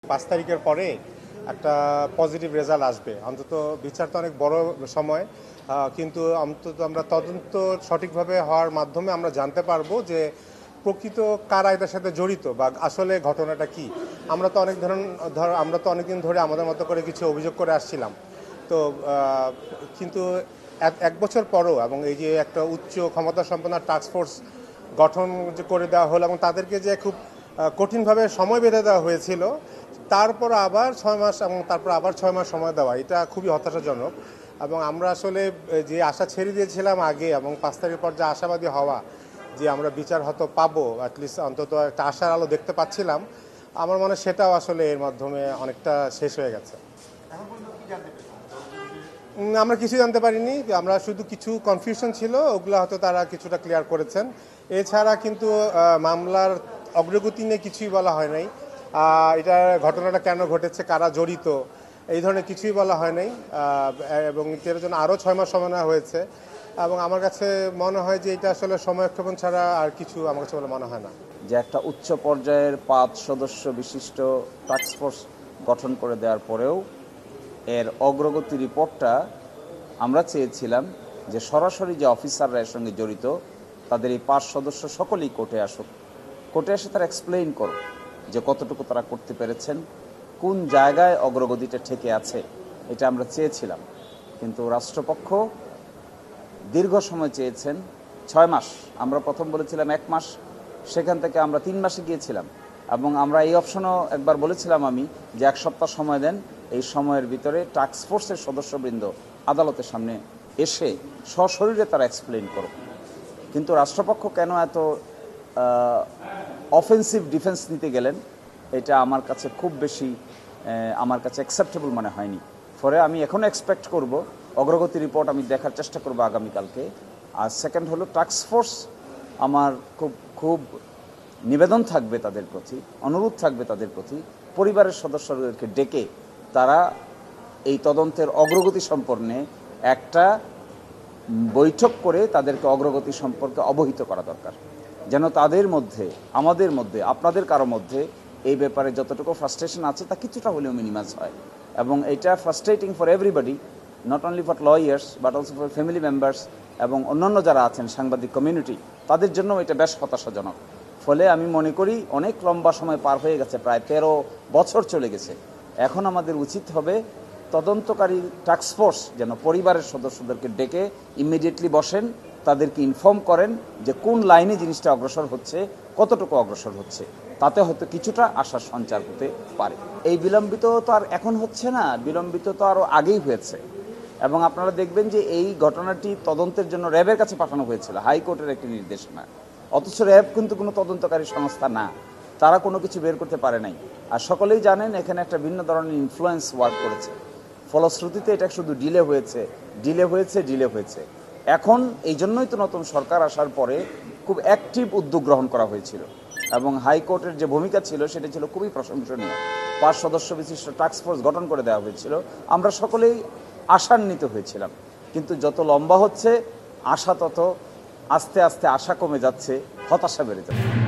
5 তারিখের পরে একটা পজিটিভ রেজাল্ট আসবে। অন্তত বিচার তো অনেক বড় সময়, কিন্তু অন্তত আমরা তদন্ত সঠিকভাবে হওয়ার মাধ্যমে আমরা জানতে পারবো যে প্রকৃত কারা এটার সাথে জড়িত বা আসলে ঘটনাটা কি। আমরা তো অনেকদিন ধরে আমাদের মতো করে কিছু অভিযোগ করে আসছিলাম। তো কিন্তু এক বছর পরও এবং এই যে একটা উচ্চ ক্ষমতা সম্পন্ন টাস্কফোর্স গঠন যে করে দেওয়া হলো এবং তাদেরকে যে খুব কঠিনভাবে সময় বেঁধে দেওয়া হয়েছিল, তারপর আবার 6 মাস এবং তারপর আবার 6 মাস সময় দেওয়া, এটা খুবই হতাশাজনক। এবং আমরা আসলে যে আশা ছেড়ে দিয়েছিলাম আগে এবং 5 তারিখের পর যে আশাবাদী হওয়া যে আমরা বিচার হয়তো পাবো, অ্যাটলিস্ট অন্তত একটা আশার আলো দেখতে পাচ্ছিলাম, আমার মনে হয় সেটাও আসলে এর মাধ্যমে অনেকটা শেষ হয়ে গেছে। আমরা কিছু জানতে পারিনি, আমরা শুধু কিছু কনফিউশন ছিল, ওগুলো হয়তো তারা কিছুটা ক্লিয়ার করেছেন। এছাড়া কিন্তু মামলার অগ্রগতি নিয়ে কিছুই বলা হয় নাই। এটা ঘটনাটা কেন ঘটেছে, কারা জড়িত, এই ধরনের কিছুই বলা হয় নাই। এবং এর জন্য আরও 6 মাস সময় নেওয়া হয়েছে। এবং আমার কাছে মনে হয় যে এটা আসলে সময়ক্ষেপণ ছাড়া আর কিছু আমার কাছে বলে মনে হয় না। যে একটা উচ্চ পর্যায়ের 5 সদস্য বিশিষ্ট টাস্কফোর্স গঠন করে দেওয়ার পরেও এর অগ্রগতি রিপোর্টটা আমরা চেয়েছিলাম যে সরাসরি যে অফিসাররা এর সঙ্গে জড়িত তাদের এই 5 সদস্য সকলেই কোর্টে আসুক, কোর্টে এসে তারা এক্সপ্লেইন করুক যে কতটুকু তারা করতে পেরেছেন, কোন জায়গায় অগ্রগতিটা ঠেকে আছে, এটা আমরা চেয়েছিলাম। কিন্তু রাষ্ট্রপক্ষ দীর্ঘ সময় চেয়েছেন, 6 মাস। আমরা প্রথম বলেছিলাম 1 মাস, সেখান থেকে আমরা 3 মাসে গিয়েছিলাম। এবং আমরা এই অপশনও একবার বলেছিলাম আমি যে 1 সপ্তাহ সময় দেন, এই সময়ের ভিতরে টাস্কফোর্সের সদস্যবৃন্দ আদালতের সামনে এসে সশরীরে তারা এক্সপ্লেইন করুক। কিন্তু রাষ্ট্রপক্ষ কেন এত অফেন্সিভ ডিফেন্স নিতে গেলেন, এটা আমার কাছে খুব বেশি অ্যাকসেপ্টেবল মনে হয়নি। ফলে আমি এখনও এক্সপেক্ট করব অগ্রগতি রিপোর্ট আমি দেখার চেষ্টা করব আগামীকালকে। আর সেকেন্ড হলো টাস্কফোর্স, আমার খুব নিবেদন থাকবে তাদের প্রতি, অনুরোধ থাকবে তাদের প্রতি, পরিবারের সদস্যদেরকে ডেকে তারা এই তদন্তের অগ্রগতি সম্পর্কে একটা বৈঠক করে তাদেরকে অগ্রগতি সম্পর্কে অবহিত করা দরকার, যেন তাদের মধ্যে, আমাদের মধ্যে, আপনাদের কারো মধ্যে এই ব্যাপারে যতটুকু ফ্রাস্ট্রেশন আছে তা কিছুটা হলেও মিনিমাইজ হয়। এবং এটা frustrating for everybody, not only for lawyers but also for family members এবং অন্যান্য যারা আছেন সাংবাদিক কমিউনিটি, তাদের জন্য এটা বেশ হতাশাজনক। ফলে আমি মনে করি অনেক লম্বা সময় পার হয়ে গেছে, প্রায় 13 বছর চলে গেছে। এখন আমাদের উচিত হবে তদন্তকারী টাস্কফোর্স যেন পরিবারের সদস্যদেরকে ডেকে ইমিডিয়েটলি বসেন, তাদেরকে ইনফর্ম করেন যে কোন লাইনে জিনিসটা অগ্রসর হচ্ছে, কতটুকু অগ্রসর হচ্ছে, তাতে হয়তো কিছুটা আশার সঞ্চার হতে পারে। এই বিলম্বিত তো আর এখন হচ্ছে না, বিলম্বিত তো আরও আগেই হয়েছে। এবং আপনারা দেখবেন যে এই ঘটনাটি তদন্তের জন্য র্যাবের কাছে পাঠানো হয়েছিল, হাইকোর্টের একটি নির্দেশনা। অথচ র্যাব কিন্তু কোনো তদন্তকারী সংস্থা না, তারা কোনো কিছু বের করতে পারে নাই। আর সকলেই জানেন এখানে একটা ভিন্ন ধরনের ইনফ্লুয়েন্স ওয়ার্ক করেছে, ফলশ্রুতিতে এটা শুধু ডিলে হয়েছে। এখন এই জন্যই তো নতুন সরকার আসার পরে খুব অ্যাক্টিভ উদ্যোগ গ্রহণ করা হয়েছিল এবং হাইকোর্টের যে ভূমিকা ছিল সেটা ছিল খুবই প্রশংসনীয়। 5 সদস্য বিশিষ্ট টাস্কফোর্স গঠন করে দেওয়া হয়েছিল, আমরা সকলেই আশান্বিত হয়েছিলাম। কিন্তু যত লম্বা হচ্ছে আশা, তত আস্তে আস্তে আশা কমে যাচ্ছে, হতাশা বেড়ে যাচ্ছে।